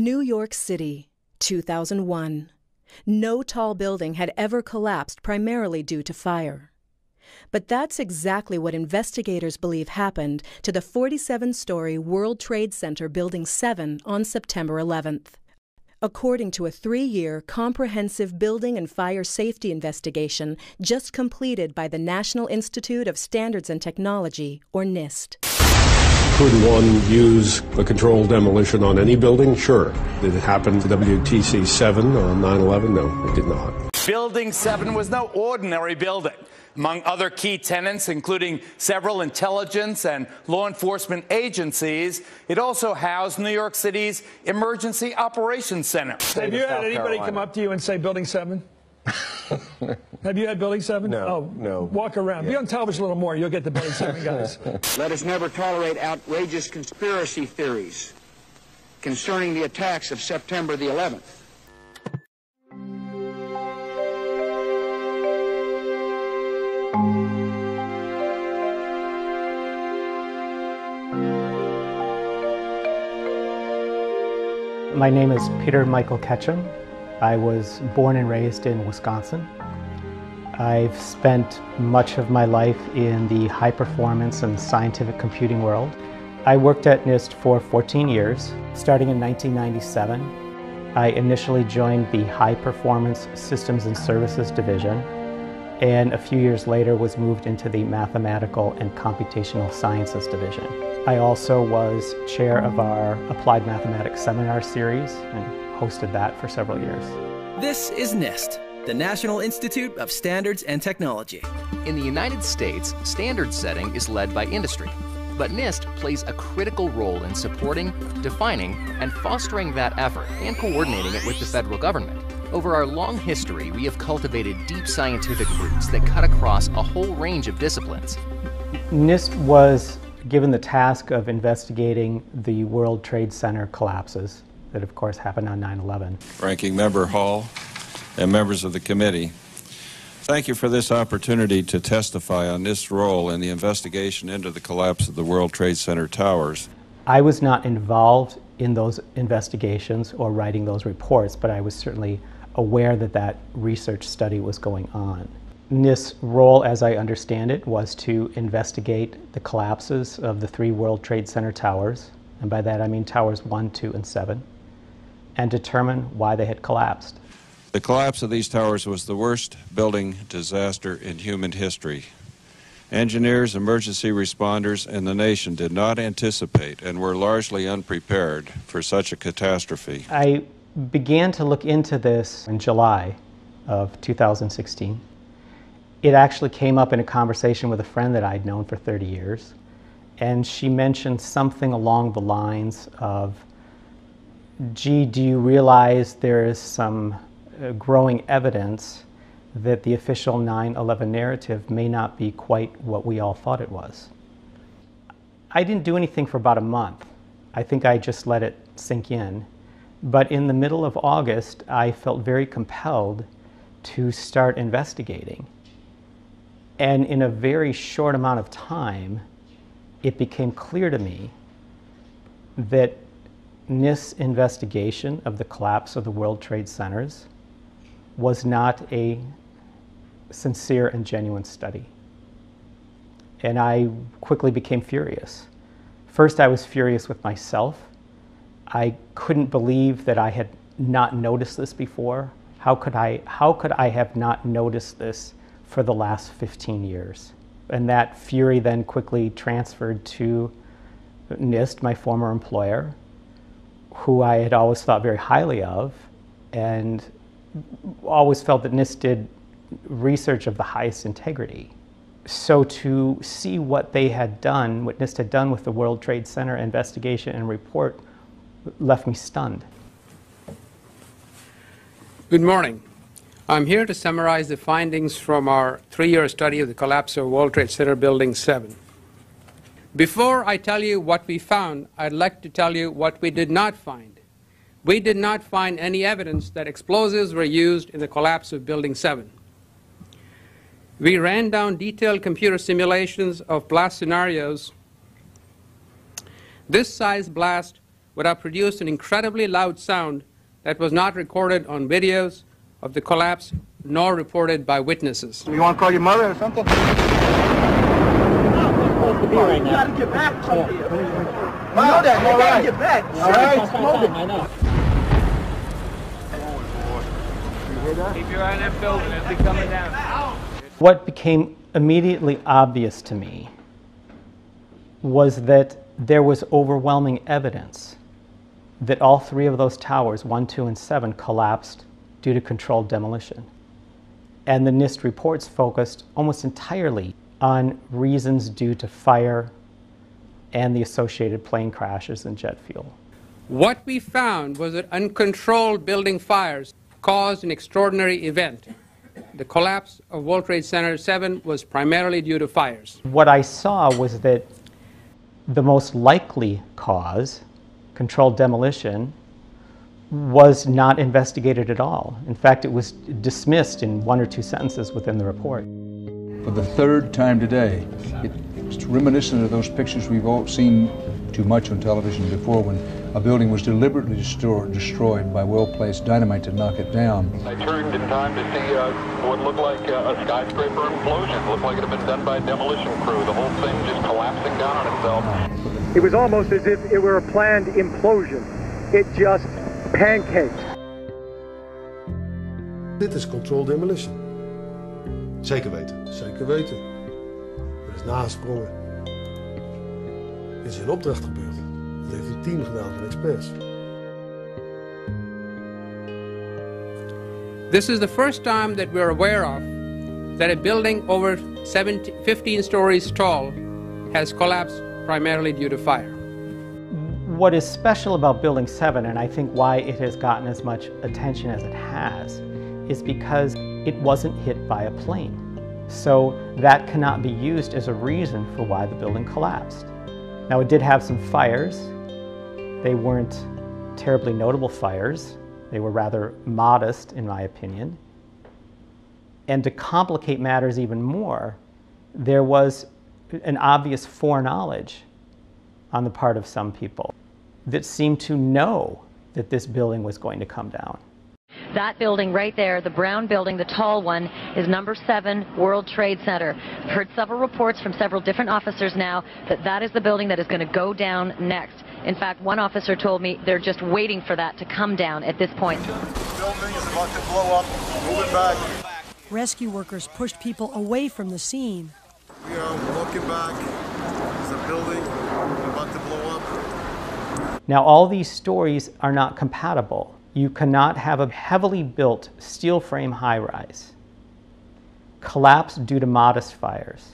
New York City, 2001. No tall building had ever collapsed primarily due to fire. But that's exactly what investigators believe happened to the 47-story World Trade Center Building 7 on September 11th. According to a 3-year comprehensive building and fire safety investigation just completed by the National Institute of Standards and Technology, or NIST. Could one use a controlled demolition on any building? Sure. Did it happen to WTC 7 on 9/11? No, it did not. Building 7 was no ordinary building. Among other key tenants, including several intelligence and law enforcement agencies, it also housed New York City's Emergency Operations Center. Have you had anybody come up to you and say Building 7? Have you had Building 7? No, oh, no. Walk around. Be on television a little more. You'll get the Building 7 guys. Let us never tolerate outrageous conspiracy theories concerning the attacks of September the 11th. My name is Peter Michael Ketchum. I was born and raised in Wisconsin. I've spent much of my life in the high performance and scientific computing world. I worked at NIST for 14 years, starting in 1997. I initially joined the High Performance Systems and Services Division, and a few years later was moved into the Mathematical and Computational Sciences Division. I also was chair of our Applied Mathematics Seminar Series and hosted that for several years. This is NIST, the National Institute of Standards and Technology. In the United States, standard setting is led by industry, but NIST plays a critical role in supporting, defining, and fostering that effort and coordinating it with the federal government. Over our long history, we have cultivated deep scientific roots that cut across a whole range of disciplines. NIST was given the task of investigating the World Trade Center collapses that, of course, happened on 9/11. Ranking Member Hall and members of the committee, thank you for this opportunity to testify on NIST's role in the investigation into the collapse of the World Trade Center towers. I was not involved in those investigations or writing those reports, but I was certainly aware that that research study was going on. NIST's role, as I understand it, was to investigate the collapses of the 3 World Trade Center towers, and by that I mean towers 1, 2, and 7, and determine why they had collapsed. The collapse of these towers was the worst building disaster in human history. Engineers, emergency responders, and the nation did not anticipate and were largely unprepared for such a catastrophe. I began to look into this in July of 2016. It actually came up in a conversation with a friend that I'd known for 30 years, and she mentioned something along the lines of, gee, do you realize there is some growing evidence that the official 9/11 narrative may not be quite what we all thought it was? I didn't do anything for about a month. I think I just let it sink in. But in the middle of August, I felt very compelled to start investigating. And in a very short amount of time, it became clear to me that NIST's investigation of the collapse of the World Trade Centers was not a sincere and genuine study. And I quickly became furious. First, I was furious with myself. I couldn't believe that I had not noticed this before. How could I have not noticed this for the last 15 years? And that fury then quickly transferred to NIST, my former employer, who I had always thought very highly of, and always felt that NIST did research of the highest integrity. So to see what they had done, what NIST had done with the World Trade Center investigation and report, left me stunned. Good morning. I'm here to summarize the findings from our 3-year study of the collapse of World Trade Center Building 7. Before I tell you what we found, I'd like to tell you what we did not find. We did not find any evidence that explosives were used in the collapse of Building 7. We ran down detailed computer simulations of blast scenarios. This size blast would have produced an incredibly loud sound that was not recorded on videos of the collapse nor reported by witnesses. You want to call your mother or something? You gotta get back from here. You know that. You gotta get back. All right. I know. Keep your eye on that building as they coming down. What became immediately obvious to me was that there was overwhelming evidence that all three of those towers, 1, 2, and 7, collapsed due to controlled demolition. And the NIST reports focused almost entirely on reasons due to fire and the associated plane crashes and jet fuel. What we found was that uncontrolled building fires caused an extraordinary event. The collapse of World Trade Center 7 was primarily due to fires. What I saw was that the most likely cause, controlled demolition, was not investigated at all. In fact, it was dismissed in 1 or 2 sentences within the report. For the third time today, it's reminiscent of those pictures we've all seen too much on television before, when a building was deliberately destroyed by well-placed dynamite to knock it down. I turned in time to see what looked like a skyscraper implosion. It looked like it had been done by a demolition crew. The whole thing just collapsing down on itself. It was almost as if it were a planned implosion. It just pancaked. Dit is controlled demolition. Zeker weten. Zeker weten. Er is nagesprongen. Dit is in opdracht gebeurd. Dat heeft een team gedaan van experts. This is the first time that we're aware of that a building over 15 stories tall has collapsed primarily due to fire. What is special about Building 7, and I think why it has gotten as much attention as it has, is because it wasn't hit by a plane. So that cannot be used as a reason for why the building collapsed. Now, it did have some fires. They weren't terribly notable fires. They were rather modest, in my opinion. And to complicate matters even more, there was an obvious foreknowledge on the part of some people that seemed to know that this building was going to come down. That building right there, the brown building, the tall one, is number 7 World Trade Center. I've heard several reports from several different officers now that that is the building that is going to go down next. In fact, one officer told me they're just waiting for that to come down at this point. The building is about to blow up. Moving back. Rescue workers pushed people away from the scene. We are walking back. There's a building about to blow up. Now, all these stories are not compatible. You cannot have a heavily built steel frame high-rise collapse due to modest fires.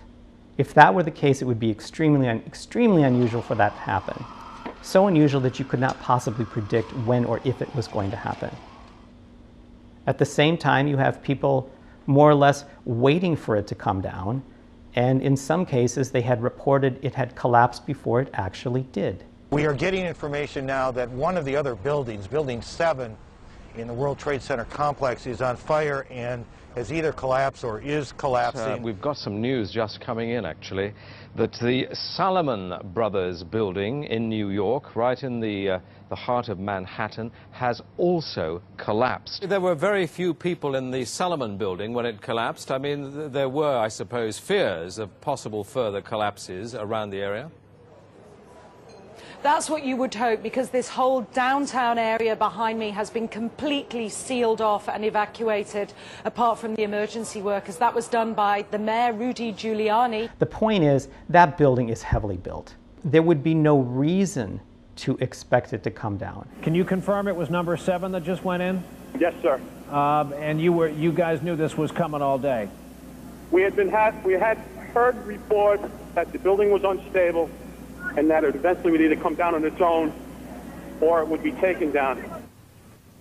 If that were the case, it would be extremely unusual for that to happen. So unusual that you could not possibly predict when or if it was going to happen. At the same time, you have people more or less waiting for it to come down, and in some cases, they had reported it had collapsed before it actually did. We are getting information now that one of the other buildings, Building 7 in the World Trade Center complex, is on fire and has either collapsed or is collapsing. We've got some news just coming in, actually, that the Salomon Brothers building in New York, right in the heart of Manhattan, has also collapsed. There were very few people in the Salomon building when it collapsed. I mean, there were, I suppose, fears of possible further collapses around the area. That's what you would hope, because this whole downtown area behind me has been completely sealed off and evacuated, apart from the emergency workers. That was done by the mayor, Rudy Giuliani. The point is, that building is heavily built. There would be no reason to expect it to come down. Can you confirm it was number 7 that just went in? Yes, sir. And you guys knew this was coming all day? We had heard reports that the building was unstable and that it eventually would either come down on its own or it would be taken down.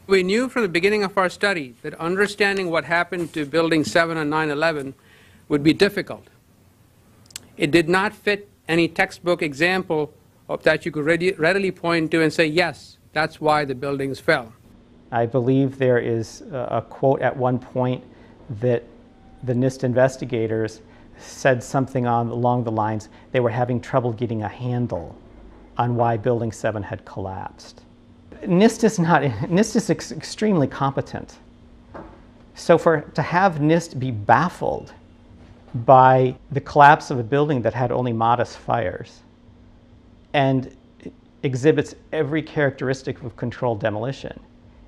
We knew from the beginning of our study that understanding what happened to Building 7 on 9/11 would be difficult. It did not fit any textbook example of that you could readily point to and say, yes, that's why the buildings fell. I believe there is a quote at one point that the NIST investigators said something along the lines, they were having trouble getting a handle on why Building 7 had collapsed. NIST is extremely competent. So to have NIST be baffled by the collapse of a building that had only modest fires and exhibits every characteristic of controlled demolition,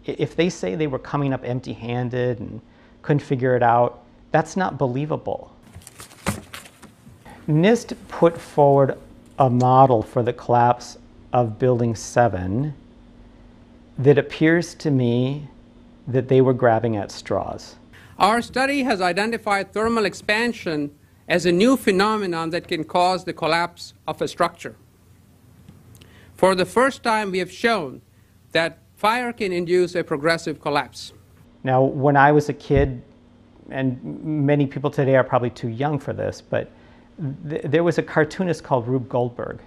if they say they were coming up empty-handed and couldn't figure it out, that's not believable. NIST put forward a model for the collapse of Building 7 that appears to me that they were grabbing at straws. Our study has identified thermal expansion as a new phenomenon that can cause the collapse of a structure. For the first time, we have shown that fire can induce a progressive collapse. Now, when I was a kid, and many people today are probably too young for this, but there was a cartoonist called Rube Goldberg.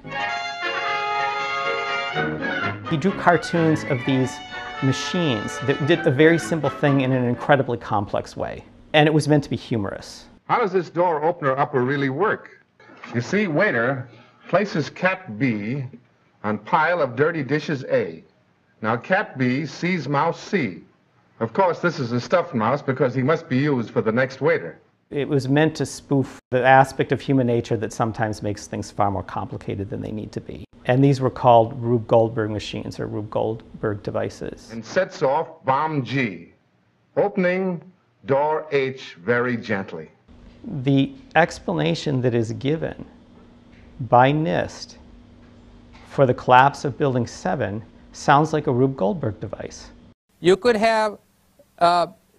He drew cartoons of these machines that did a very simple thing in an incredibly complex way, and it was meant to be humorous. How does this door opener upper really work? You see, waiter places cat B on pile of dirty dishes A. Now cat B sees mouse C. Of course, this is a stuffed mouse because he must be used for the next waiter. It was meant to spoof the aspect of human nature that sometimes makes things far more complicated than they need to be. And these were called Rube Goldberg machines, or Rube Goldberg devices. And sets off bomb G, opening door H very gently. The explanation that is given by NIST for the collapse of Building 7 sounds like a Rube Goldberg device. You could have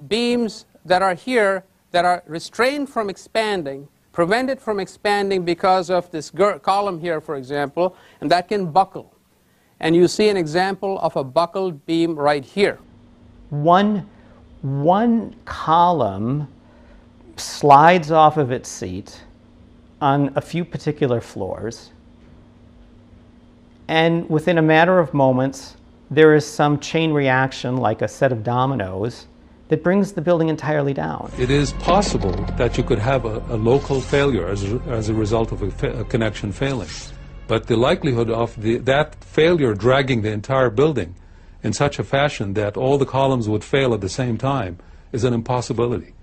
beams that are here that are restrained from expanding, prevented from expanding because of this column here, for example, and that can buckle. And you see an example of a buckled beam right here. One column slides off of its seat on a few particular floors, and within a matter of moments, there is some chain reaction, like a set of dominoes, that brings the building entirely down. It is possible that you could have a local failure as a result of a connection failing. But the likelihood of that failure dragging the entire building in such a fashion that all the columns would fail at the same time is an impossibility.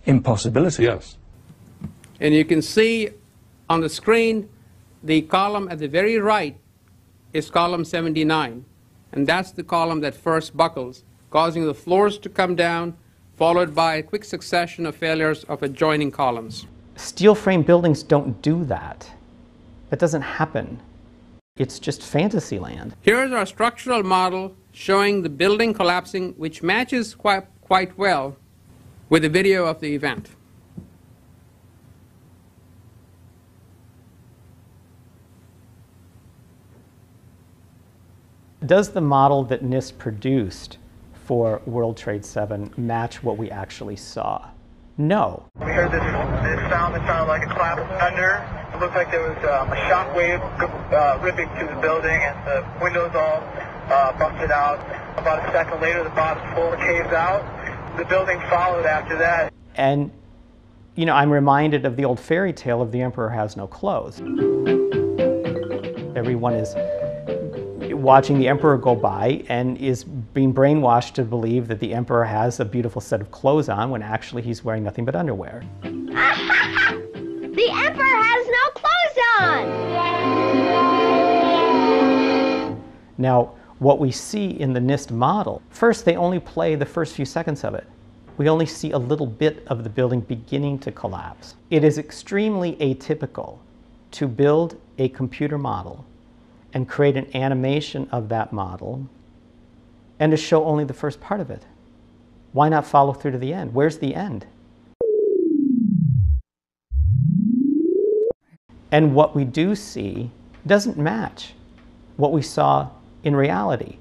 Impossibility? Yes. And you can see on the screen the column at the very right is column 79. And that's the column that first buckles, causing the floors to come down, followed by a quick succession of failures of adjoining columns. Steel frame buildings don't do that. That doesn't happen. It's just fantasy land. Here's our structural model showing the building collapsing, which matches quite well with the video of the event. Does the model that NIST produced for World Trade 7 match what we actually saw? No. We heard this sound that sounded like a clap of thunder. It looked like there was a shock wave ripping through the building, and the windows all busted out. About a second later, the bottom floor caves out. The building followed after that. And, you know, I'm reminded of the old fairy tale of the emperor has no clothes. Everyone is watching the emperor go by and is being brainwashed to believe that the emperor has a beautiful set of clothes on when actually he's wearing nothing but underwear. The emperor has no clothes on! Now, what we see in the NIST model, first they only play the first few seconds of it. We only see a little bit of the building beginning to collapse. It is extremely atypical to build a computer model and create an animation of that model and to show only the first part of it. Why not follow through to the end? Where's the end? And what we do see doesn't match what we saw in reality.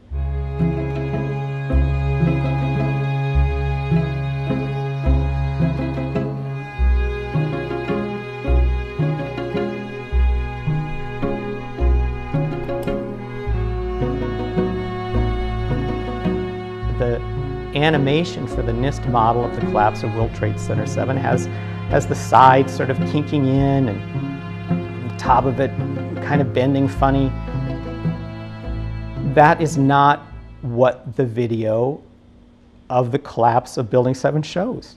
The animation for the NIST model of the collapse of World Trade Center 7 has the sides sort of kinking in and the top of it kind of bending funny. that is not what the video of the collapse of Building 7 shows.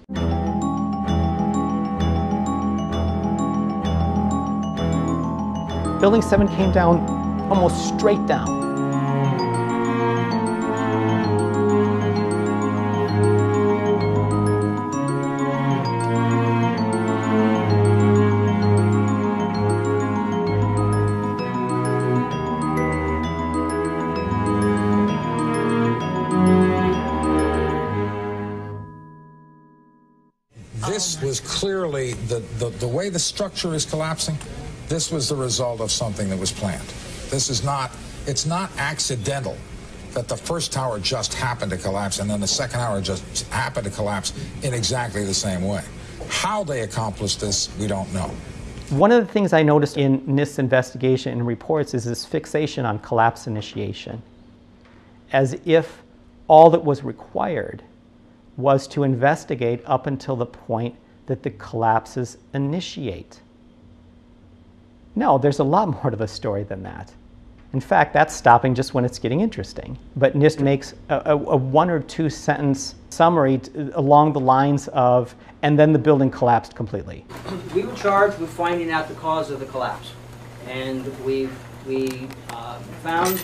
Building 7 came down almost straight down. This was clearly, the way the structure is collapsing, this was the result of something that was planned. This is not, it's not accidental that the first tower just happened to collapse and then the second tower just happened to collapse in exactly the same way. How they accomplished this, we don't know. One of the things I noticed in NIST's investigation and reports is this fixation on collapse initiation, as if all that was required was to investigate up until the point that the collapses initiate. No, there's a lot more to the story than that. In fact, that's stopping just when it's getting interesting. But NIST makes a 1 or 2 sentence summary along the lines of, and then the building collapsed completely. We were charged with finding out the cause of the collapse. And we found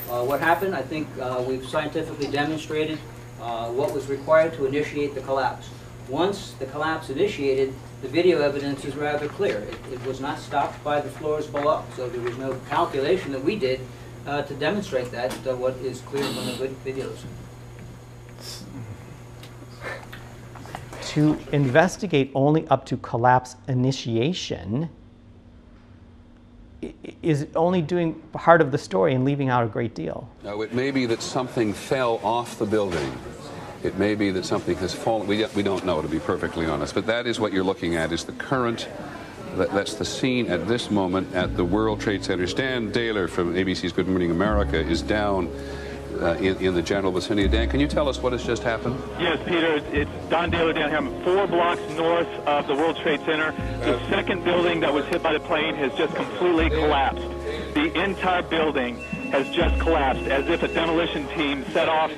what happened. I think we've scientifically demonstrated what was required to initiate the collapse. Once the collapse initiated, the video evidence is rather clear. It was not stopped by the floors below, so there was no calculation that we did to demonstrate that, what is clear from the videos. To investigate only up to collapse initiation is only doing part of the story and leaving out a great deal. No, it may be that something fell off the building. It may be that something has fallen. We don't know, to be perfectly honest. But that is what you're looking at, is the current, that's the scene at this moment at the World Trade Center. Dan Daler from ABC's Good Morning America is down in the general vicinity. Dan, can you tell us what has just happened? Yes, Peter, it's Don Daler down here. I'm 4 blocks north of the World Trade Center. The second building that was hit by the plane has just completely collapsed. The entire building has just collapsed, as if a demolition team set off.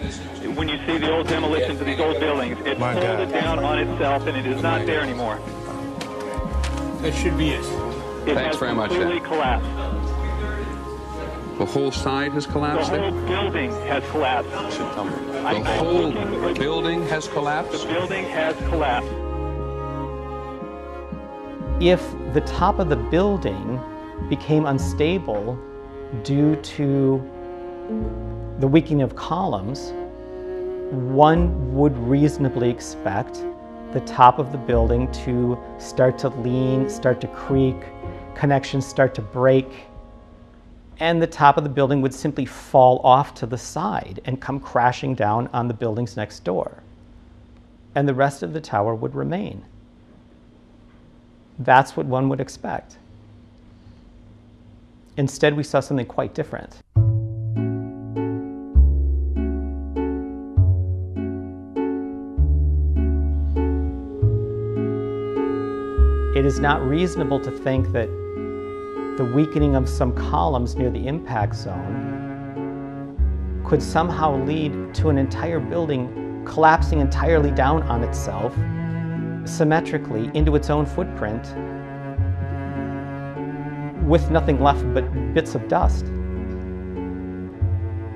When you see the old demolitions of these old buildings, it folded down on itself, and it is not there anymore. That should be it. Thanks very much, completely collapsed. The whole side has collapsed? The whole building has collapsed. The whole building has collapsed? The building has collapsed. If the top of the building became unstable due to the weakening of columns, one would reasonably expect the top of the building to start to lean, start to creak, connections start to break, and the top of the building would simply fall off to the side and come crashing down on the buildings next door. And the rest of the tower would remain. That's what one would expect. Instead, we saw something quite different. It is not reasonable to think that the weakening of some columns near the impact zone could somehow lead to an entire building collapsing entirely down on itself, symmetrically into its own footprint, with nothing left but bits of dust.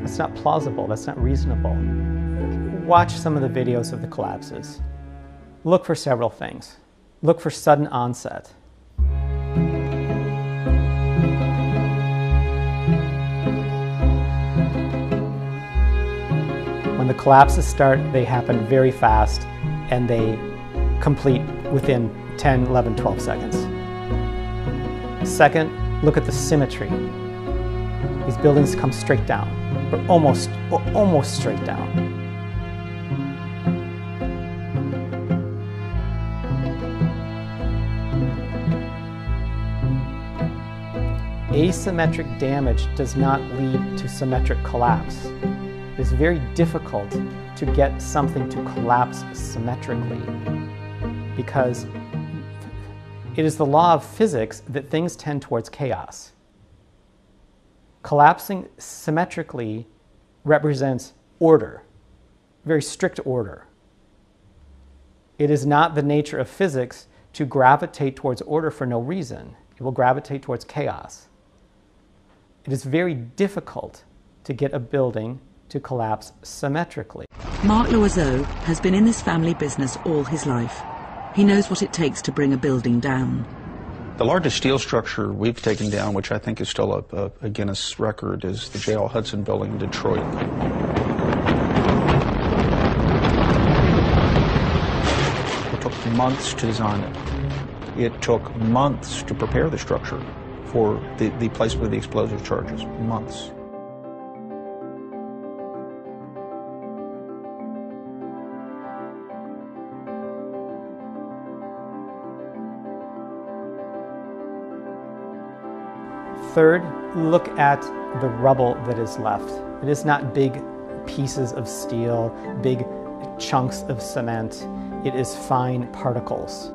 That's not plausible, that's not reasonable. Watch some of the videos of the collapses. Look for several things. Look for sudden onset. When the collapses start, they happen very fast and they complete within 10, 11, 12 seconds. Second, look at the symmetry. These buildings come straight down, or almost straight down. Asymmetric damage does not lead to symmetric collapse. It is very difficult to get something to collapse symmetrically because it is the law of physics that things tend towards chaos. Collapsing symmetrically represents order, very strict order. It is not the nature of physics to gravitate towards order for no reason. It will gravitate towards chaos. It is very difficult to get a building to collapse symmetrically. Mark Loiseau has been in this family business all his life. He knows what it takes to bring a building down. The largest steel structure we've taken down, which I think is still a Guinness record, is the J.L. Hudson building in Detroit. It took months to design it. It took months to prepare the structure for the placement of the explosive charges. Months. Third, look at the rubble that is left. It is not big pieces of steel, big chunks of cement. It is fine particles.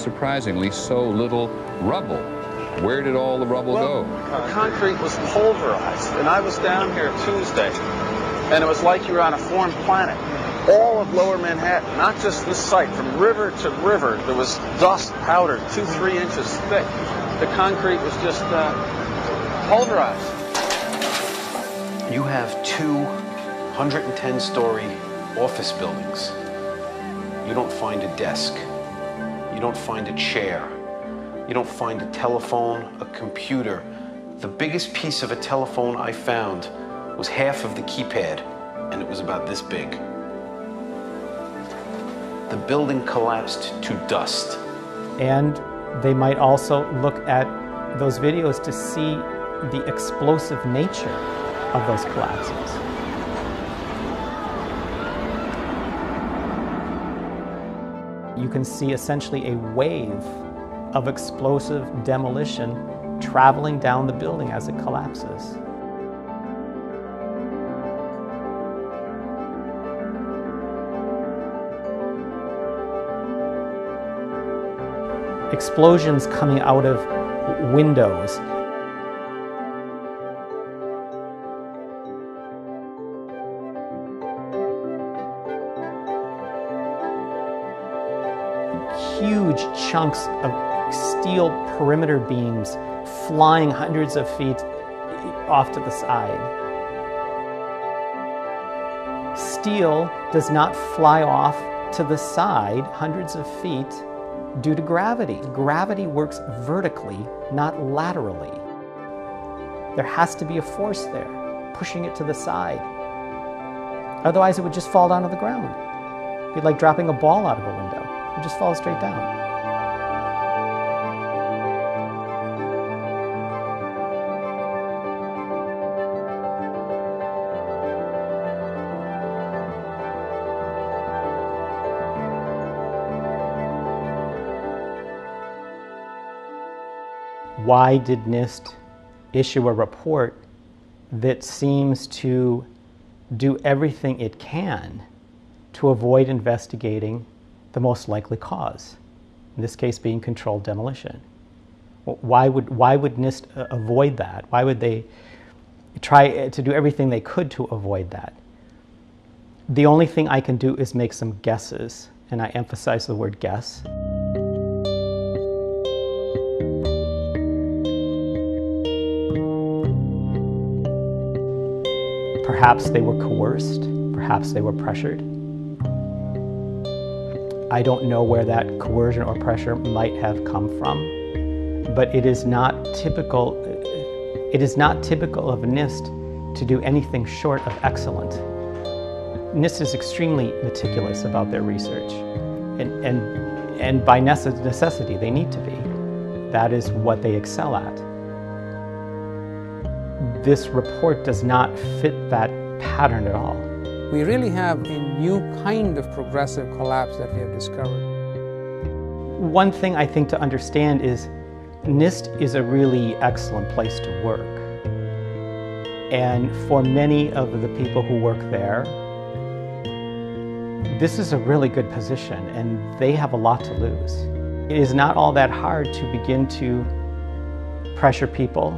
Surprisingly, so little rubble. Where did all the rubble go? Concrete was pulverized, and I was down here Tuesday, and it was like you were on a foreign planet. All of Lower Manhattan, not just this site, from river to river, there was dust powdered 2-3 inches thick. The concrete was just pulverized. You have 2 110-story office buildings. You don't find a desk. You don't find a chair. You don't find a telephone, a computer. The biggest piece of a telephone I found was half of the keypad, and it was about this big. The building collapsed to dust. And they might also look at those videos to see the explosive nature of those collapses. You can see essentially a wave of explosive demolition traveling down the building as it collapses. Explosions coming out of windows. Huge chunks of steel perimeter beams flying hundreds of feet off to the side. Steel does not fly off to the side hundreds of feet due to gravity. Gravity works vertically, not laterally. There has to be a force there, pushing it to the side. Otherwise, it would just fall down to the ground. It'd be like dropping a ball out of a window. It would just fall straight down. Why did NIST issue a report that seems to do everything it can to avoid investigating the most likely cause, in this case being controlled demolition? Why would NIST avoid that? Why would they try to do everything they could to avoid that? The only thing I can do is make some guesses, and I emphasize the word guess. Perhaps they were coerced, perhaps they were pressured. I don't know where that coercion or pressure might have come from, but it is not typical of NIST to do anything short of excellent. NIST is extremely meticulous about their research, and by necessity they need to be. That is what they excel at. This report does not fit that pattern at all. We really have a new kind of progressive collapse that we have discovered. One thing I think to understand is NIST is a really excellent place to work. And for many of the people who work there, this is a really good position and they have a lot to lose. It is not all that hard to begin to pressure people,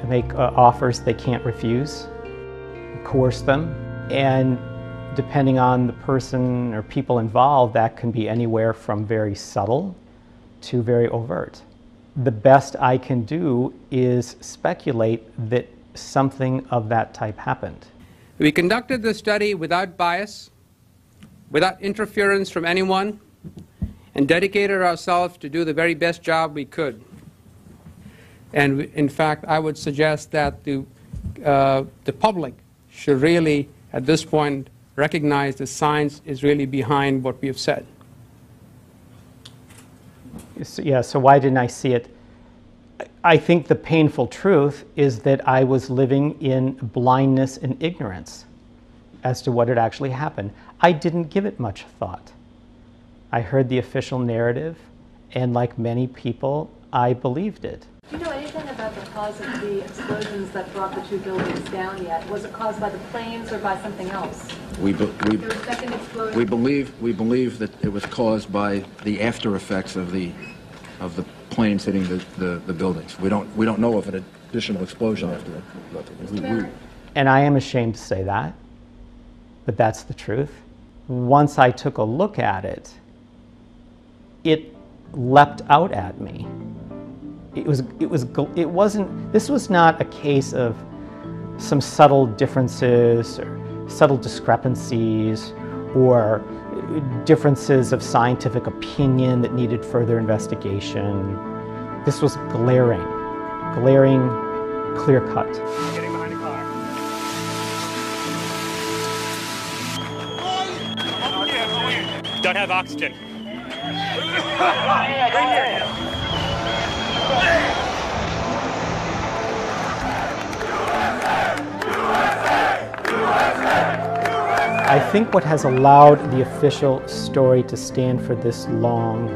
make offers they can't refuse, coerce them, and depending on the person or people involved, that can be anywhere from very subtle to very overt. The best I can do is speculate that something of that type happened. We conducted the study without bias, without interference from anyone, and dedicated ourselves to do the very best job we could. And in fact, I would suggest that the public should really, at this point, recognize the science is really behind what we have said. So why didn't I see it? I think the painful truth is that I was living in blindness and ignorance as to what had actually happened. I didn't give it much thought. I heard the official narrative, and like many people, I believed it. Do you know anything about the cause of the explosions that brought the two buildings down yet? Was it caused by the planes or by something else? We believe that it was caused by the after effects of the planes hitting the buildings. We don't know of an additional explosion after that. And I am ashamed to say that, but that's the truth. Once I took a look at it, it leapt out at me. This was not a case of some subtle differences or subtle discrepancies or differences of scientific opinion that needed further investigation. This was glaring, clear cut. Getting behind the car. Don't have oxygen. I think what has allowed the official story to stand for this long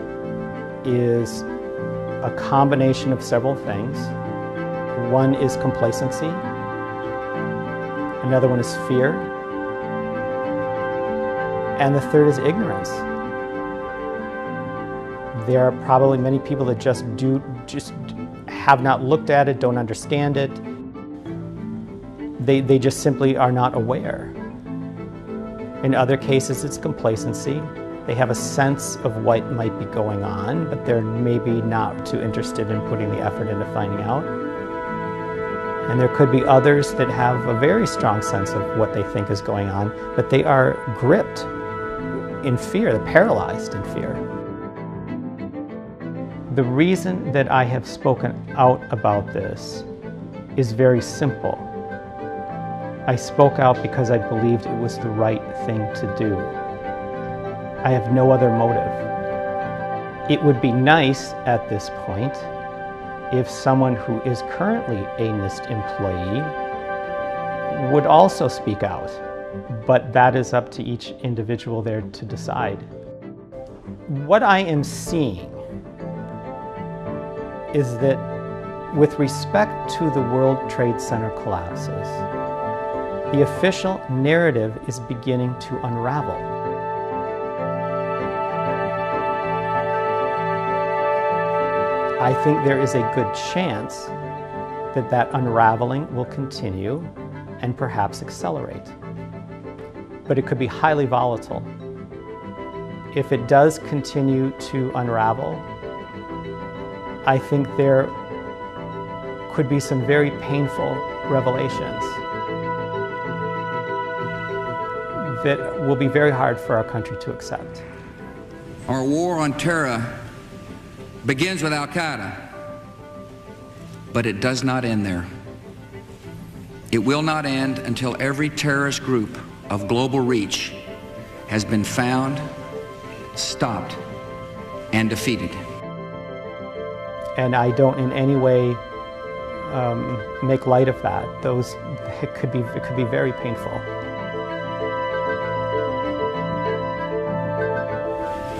is a combination of several things. One is complacency. Another one is fear. And the third is ignorance. There are probably many people that just have not looked at it, don't understand it. They just simply are not aware. In other cases, it's complacency. They have a sense of what might be going on, but they're maybe not too interested in putting the effort into finding out. And there could be others that have a very strong sense of what they think is going on, but they are gripped in fear, they're paralyzed in fear. The reason that I have spoken out about this is very simple. I spoke out because I believed it was the right thing to do. I have no other motive. It would be nice at this point if someone who is currently a NIST employee would also speak out, but that is up to each individual there to decide. What I am seeing is that with respect to the World Trade Center collapses, the official narrative is beginning to unravel. I think there is a good chance that that unraveling will continue and perhaps accelerate. But it could be highly volatile. If it does continue to unravel, I think there could be some very painful revelations that will be very hard for our country to accept. Our war on terror begins with Al-Qaeda, but it does not end there. It will not end until every terrorist group of global reach has been found, stopped, and defeated. And I don't in any way make light of that. It could be very painful.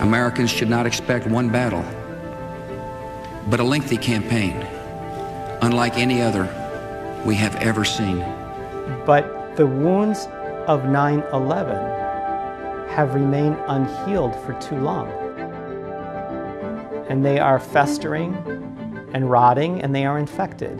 Americans should not expect one battle, but a lengthy campaign, unlike any other we have ever seen. But the wounds of 9/11 have remained unhealed for too long. And they are festering and rotting, and they are infected.